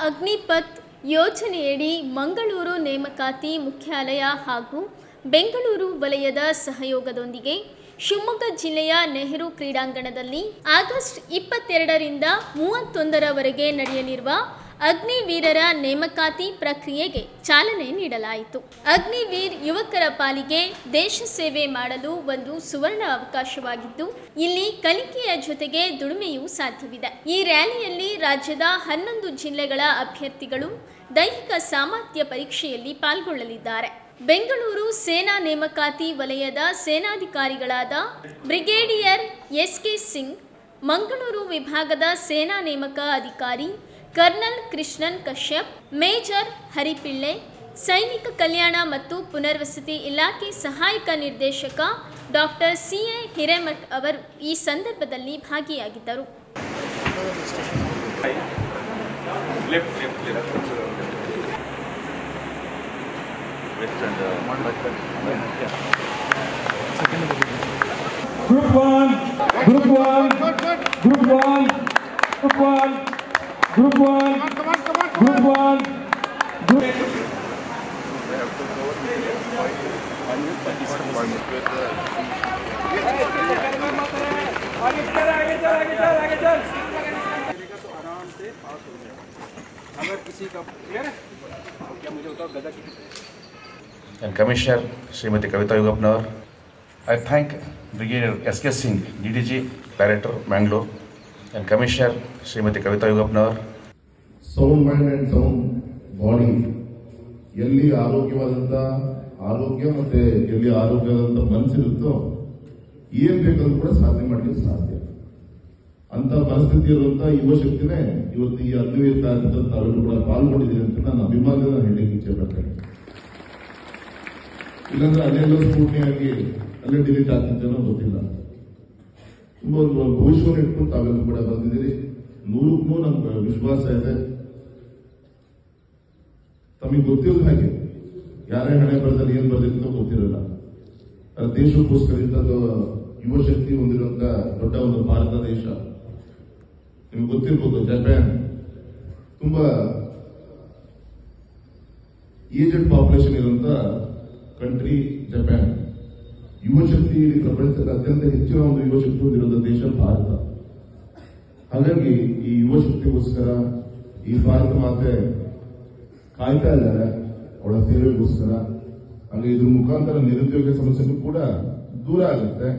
ಅಗ್ನಿಪಥ್ ಯೋಜನೆಯಡಿ ಮಂಗಳೂರು ನೇಮಕಾತಿ ಮುಖ್ಯಾಲಯ ಹಾಗೂ ಬೆಂಗಳೂರು ವಲಯದ ಸಹಯೋಗದೊಂದಿಗೆ ಶಿವಮೊಗ್ಗ ಜಿಲ್ಲೆಯ ನೆಹರು ಕ್ರೀಡಾಂಗಣದಲ್ಲಿ ಆಗಸ್ಟ್ 22ರಿಂದ 31ರವರೆಗೆ ನಡೆಯಲಿರುವ ಅಗ್ನಿವೀರರ ನೇಮಕಾತಿ ಪ್ರಕ್ರಿಯೆಗೆ ಚಾಲನೆ ನೀಡಲಾಯಿತು. ಅಗ್ನಿವೀರ್ ಯುವಕರ ಪಾಲಿಗೆ ದೇಶ ಸೇವೆ ಮಾಡಲು ಒಂದು ಸುವರ್ಣ ಅವಕಾಶವಾಗಿದ್ದು, ಇಲ್ಲಿ ಕಲಿಕೆಯ ಜೊತೆಗೆ ದುಡಿಮೆಯೂ ಸಾಧ್ಯವಿದೆ. ಈ ರ್ಯಾಲಿಯಲ್ಲಿ ರಾಜ್ಯದ 11 ಜಿಲ್ಲೆಗಳ ಅಭ್ಯರ್ಥಿಗಳು ದೈಹಿಕ ಸಾಮರ್ಥ್ಯ ಪರೀಕ್ಷೆಯಲ್ಲಿ ಪಾಲ್ಗೊಳ್ಳಲಿದ್ದಾರೆ. ಬೆಂಗಳೂರು ಸೇನಾ ನೇಮಕಾತಿ ವಲಯದ ಸೇನಾಧಿಕಾರಿಗಳಾದ ಬ್ರಿಗೇಡಿಯರ್ ಎಸ್.ಕೆ. ಸಿಂಗ್, ಮಂಗಳೂರು ವಿಭಾಗದ ಸೇನಾ ನೇಮಕ ಅಧಿಕಾರಿ ಕರ್ನಲ್ ಕೃಷ್ಣನ್ ಕಶ್ಯಪ್, ಮೇಜರ್ ಹರಿಪಿಳ್ಳೆ, ಸೈನಿಕ ಕಲ್ಯಾಣ ಮತ್ತು ಪುನರ್ವಸತಿ ಇಲಾಖೆ ಸಹಾಯಕ ನಿರ್ದೇಶಕ ಡಾಕ್ಟರ್ ಸಿ.ಎ. ಹಿರೇಮಠ್ ಅವರು ಈ ಸಂದರ್ಭದಲ್ಲಿ ಭಾಗಿಯಾಗಿದ್ದರು. Group 1, Group 1, Group 1, Group 1, Group 1, Group 1, Group 1. And Commissioner Srimati Kavita Yugapnar, I thank Brigadier S.K. Singh, DDG, Director, Mangalore, and Commissioner Srimati Kavita Yugapnar. Sound mind and sound body. ಎಲ್ಲಿ ಆರೋಗ್ಯವಾದಂಥ ಆರೋಗ್ಯ ಮತ್ತೆ ಎಲ್ಲಿ ಆರೋಗ್ಯವಾದಂಥ ಮನಸ್ಸಿರುತ್ತೋ ಏನ್ ಬೇಕಾದ್ರೂ ಕೂಡ ಸಾಧನೆ ಮಾಡಲಿಕ್ಕೆ ಸಾಧ್ಯ. ಅಂತ ಪರಿಸ್ಥಿತಿ ಇರುವಂತ ಯುವ ಶಕ್ತಿನೇ ಇವತ್ತು ಈ ಅಗ್ನಿವೀರ್ ಕಾರ್ಯಕ್ರಮದಲ್ಲಿ ತಾವೆಲ್ಲರೂ ಕೂಡ ಪಾಲ್ಗೊಂಡಿದ್ದೀರಿ ಅಂತ ನಾನು ಅಭಿಮಾನದಿಂದ ಹೇಳಲಿಕ್ಕೆ ಇಚ್ಛೆ ಪಡ್ತೇನೆ. ಇಲ್ಲಾಂದ್ರೆ ಅಲ್ಲೆಲ್ಲೋ ಸ್ಫೂರ್ತಿಯಾಗಿ ಅಲ್ಲೇ ಡಿಲೀಟ್ ಆಗ್ತಿದ್ದೇನೋ ಗೊತ್ತಿಲ್ಲ. ತುಂಬಾ ಒಂದು ಭವಿಷ್ಯವನ್ನು ಇಟ್ಕೊಂಡು ತಾವೆಲ್ಲರೂ ಕೂಡ ಬಂದಿದ್ದೀರಿ. 100ಕ್ಕೂ ನಮ್ಗೆ ವಿಶ್ವಾಸ ಇದೆ. ತಮಗೆ ಗೊತ್ತಿರೋದು ಹಾಗೆ ಯಾರೇ ಹಣೆ ಬರದಲ್ಲಿ ಏನ್ ಬರ್ದಿರ್ತೋ ಗೊತ್ತಿರಲ್ಲ. ದೇಶಕ್ಕೋಸ್ಕರ ಇಂಥದ್ದು ಯುವ ಶಕ್ತಿ ಹೊಂದಿರುವಂತ ದೊಡ್ಡ ಒಂದು ಭಾರತ ದೇಶ. ನಿಮ್ಗೆ ಗೊತ್ತಿರ್ಬೋದು, ಜಪಾನ್ ತುಂಬಾ ಏಜೆಡ್ ಪಾಪ್ಯುಲೇಷನ್ ಇರುವಂತ ಕಂಟ್ರಿ ಜಪಾನ್. ಯುವ ಶಕ್ತಿ ಇಡೀ ಪ್ರಪಂಚದ ಅತ್ಯಂತ ಹೆಚ್ಚಿನ ಒಂದು ಯುವ ಶಕ್ತಿ ಹೊಂದಿರುವಂತ ದೇಶ ಭಾರತ. ಹಾಗಾಗಿ ಈ ಯುವ ಶಕ್ತಿಗೋಸ್ಕರ ಈ ಭಾರತ ಮಾತೆ ಕಾಯ್ತಾ ಇದ್ದಾರೆ, ಅವಳ ಸೇವೆಗೋಸ್ಕರ. ಹಾಗೆ ಇದ್ರ ಮುಖಾಂತರ ನಿರುದ್ಯೋಗ ಸಮಸ್ಯೆಗೂ ಕೂಡ ದೂರ ಆಗುತ್ತೆ.